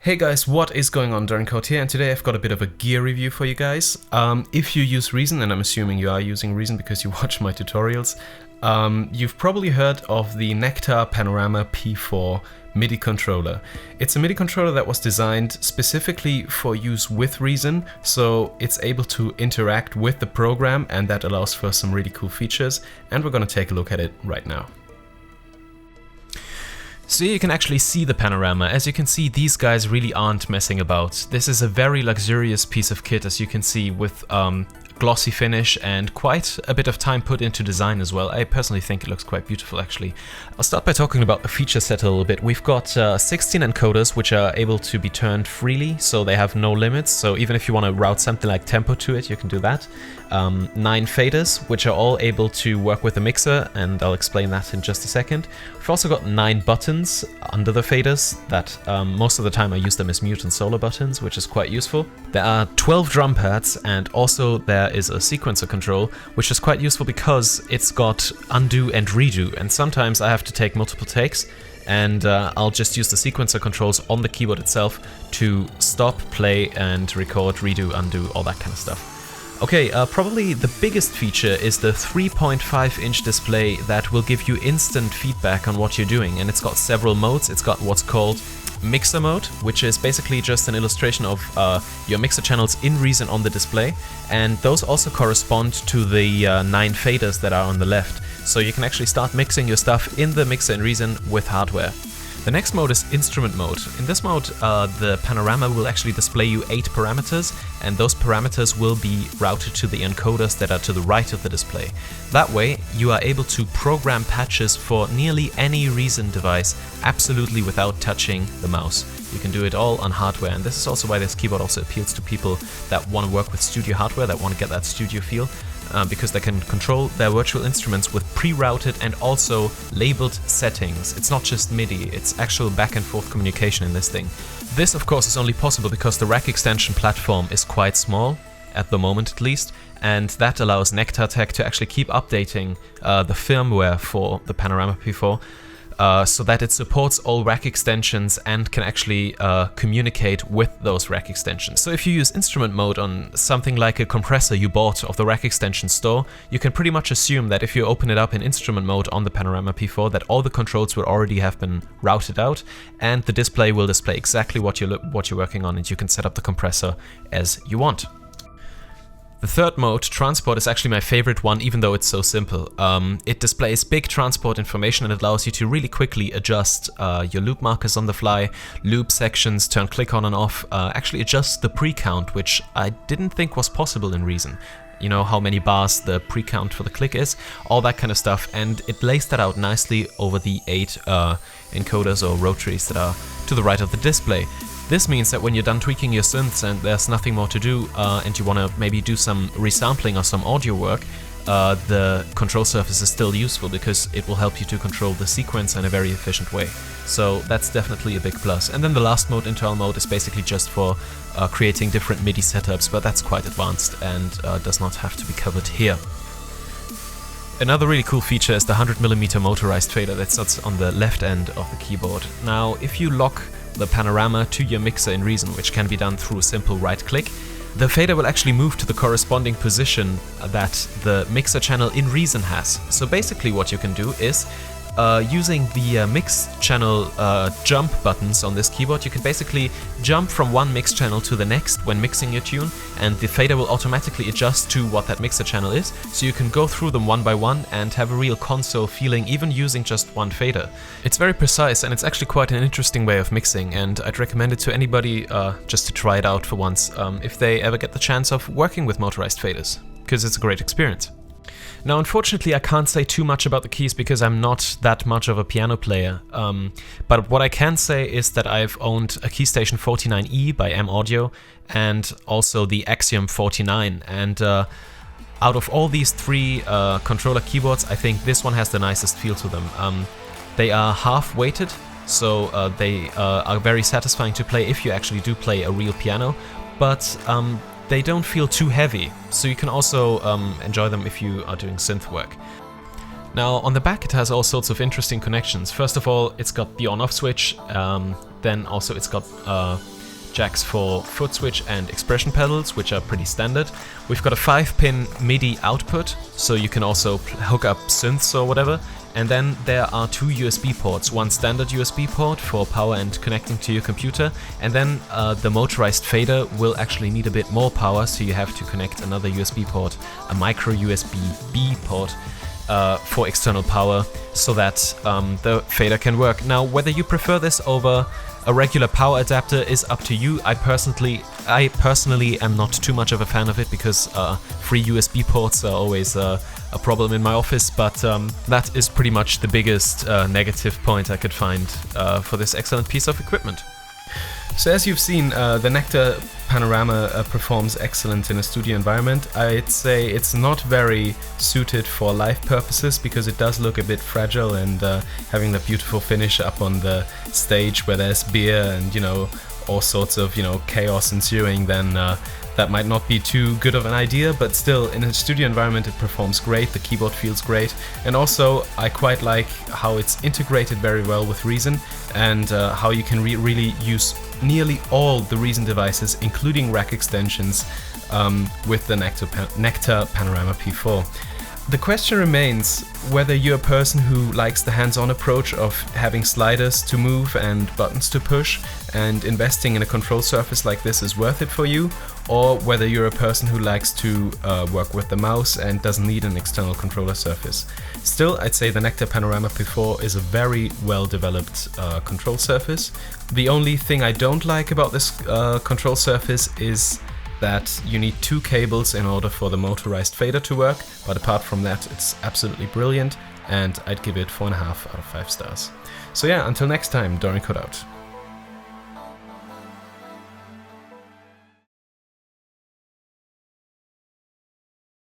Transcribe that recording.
Hey guys, what is going on? Darrencode here, and today I've got a bit of a gear review for you guys. If you use Reason, and I'm assuming you are using Reason because you watch my tutorials, you've probably heard of the Nektar Panorama P4 MIDI controller. It's a MIDI controller that was designed specifically for use with Reason, so it's able to interact with the program, and that allows for some really cool features, and we're gonna take a look at it right now. So here you can actually see the panorama. As you can see, these guys really aren't messing about. This is a very luxurious piece of kit, as you can see, with glossy finish and quite a bit of time put into design as well. I personally think it looks quite beautiful, actually. I'll start by talking about the feature set a little bit. We've got 16 encoders, which are able to be turned freely, so they have no limits. So even if you want to route something like tempo to it, you can do that. 9 faders, which are all able to work with the mixer, and I'll explain that in just a second. We've also got 9 buttons under the faders that most of the time I use them as mute and solo buttons, which is quite useful. There are 12 drum pads, and also there is a sequencer control, which is quite useful because it's got undo and redo, and sometimes I have to take multiple takes, and I'll just use the sequencer controls on the keyboard itself to stop, play, and record, redo, undo, all that kind of stuff. Okay, probably the biggest feature is the 3.5-inch display that will give you instant feedback on what you're doing, and it's got several modes. It's got what's called mixer mode, which is basically just an illustration of your mixer channels in Reason on the display, and those also correspond to the 9 faders that are on the left. So you can actually start mixing your stuff in the mixer in Reason with hardware. The next mode is instrument mode. In this mode, the panorama will actually display you 8 parameters, and those parameters will be routed to the encoders that are to the right of the display. That way, you are able to program patches for nearly any Reason device absolutely without touching the mouse. You can do it all on hardware, and this is also why this keyboard also appeals to people that want to work with studio hardware, that want to get that studio feel. Because they can control their virtual instruments with pre-routed and also labeled settings. It's not just MIDI, it's actual back and forth communication in this thing. This, of course, is only possible because the rack extension platform is quite small, at the moment at least, and that allows Nektar Tech to actually keep updating the firmware for the Panorama P4 so that it supports all rack extensions and can actually communicate with those rack extensions. So if you use instrument mode on something like a compressor you bought off the rack extension store, you can pretty much assume that if you open it up in instrument mode on the Panorama P4, that all the controls will already have been routed out, and the display will display exactly what you're working on, and you can set up the compressor as you want. The third mode, transport, is actually my favorite one, even though it's so simple. It displays big transport information and it allows you to really quickly adjust your loop markers on the fly, loop sections, turn click on and off, actually adjust the pre-count, which I didn't think was possible in Reason. You know, how many bars the pre-count for the click is, all that kind of stuff, and it lays that out nicely over the 8 encoders or rotaries that are to the right of the display. This means that when you're done tweaking your synths and there's nothing more to do and you want to maybe do some resampling or some audio work, the control surface is still useful because it will help you to control the sequence in a very efficient way. So that's definitely a big plus. And then the last mode, internal mode, is basically just for creating different MIDI setups, but that's quite advanced and does not have to be covered here. Another really cool feature is the 100mm motorized fader that sits on the left end of the keyboard. Now, if you lock the panorama to your mixer in Reason, which can be done through a simple right click, the fader will actually move to the corresponding position that the mixer channel in Reason has. So basically what you can do is, using the mix channel jump buttons on this keyboard, you can basically jump from one mix channel to the next when mixing your tune, and the fader will automatically adjust to what that mixer channel is, so you can go through them one by one and have a real console feeling even using just one fader. It's very precise and it's actually quite an interesting way of mixing, and I'd recommend it to anybody just to try it out for once if they ever get the chance of working with motorized faders, because it's a great experience. Now, unfortunately, I can't say too much about the keys because I'm not that much of a piano player, but what I can say is that I've owned a Keystation 49E by M Audio and also the Axiom 49, and out of all these 3 controller keyboards, I think this one has the nicest feel to them. They are half-weighted, so they are very satisfying to play if you actually do play a real piano, but they don't feel too heavy, so you can also enjoy them if you are doing synth work. Now, on the back it has all sorts of interesting connections. First of all, it's got the on-off switch, Then also it's got jacks for foot switch and expression pedals, which are pretty standard. We've got a 5-pin MIDI output, so you can also hook up synths or whatever. And then there are 2 USB ports, one standard USB port for power and connecting to your computer, and then the motorized fader will actually need a bit more power, so you have to connect another USB port, a micro USB-B port, for external power, so that the fader can work. Now, whether you prefer this over a regular power adapter is up to you. I personally am not too much of a fan of it, because free USB ports are always a problem in my office, but that is pretty much the biggest negative point I could find for this excellent piece of equipment. So as you've seen, the Nektar Panorama performs excellent in a studio environment. I'd say it's not very suited for live purposes, because it does look a bit fragile, and having the beautiful finish up on the stage where there's beer and, you know, all sorts of, you know, chaos ensuing, then that might not be too good of an idea. But still, in a studio environment it performs great, the keyboard feels great, and also I quite like how it's integrated very well with Reason, and how you can really use nearly all the Reason devices, including rack extensions, with the Nektar Panorama P4. The question remains whether you're a person who likes the hands-on approach of having sliders to move and buttons to push, and investing in a control surface like this is worth it for you, or whether you're a person who likes to work with the mouse and doesn't need an external controller surface. Still, I'd say the Nektar Panorama P4 is a very well-developed control surface. The only thing I don't like about this control surface is that you need 2 cables in order for the motorized fader to work, but apart from that it's absolutely brilliant, and I'd give it 4.5 out of 5 stars. So yeah, until next time, Dorian Code out.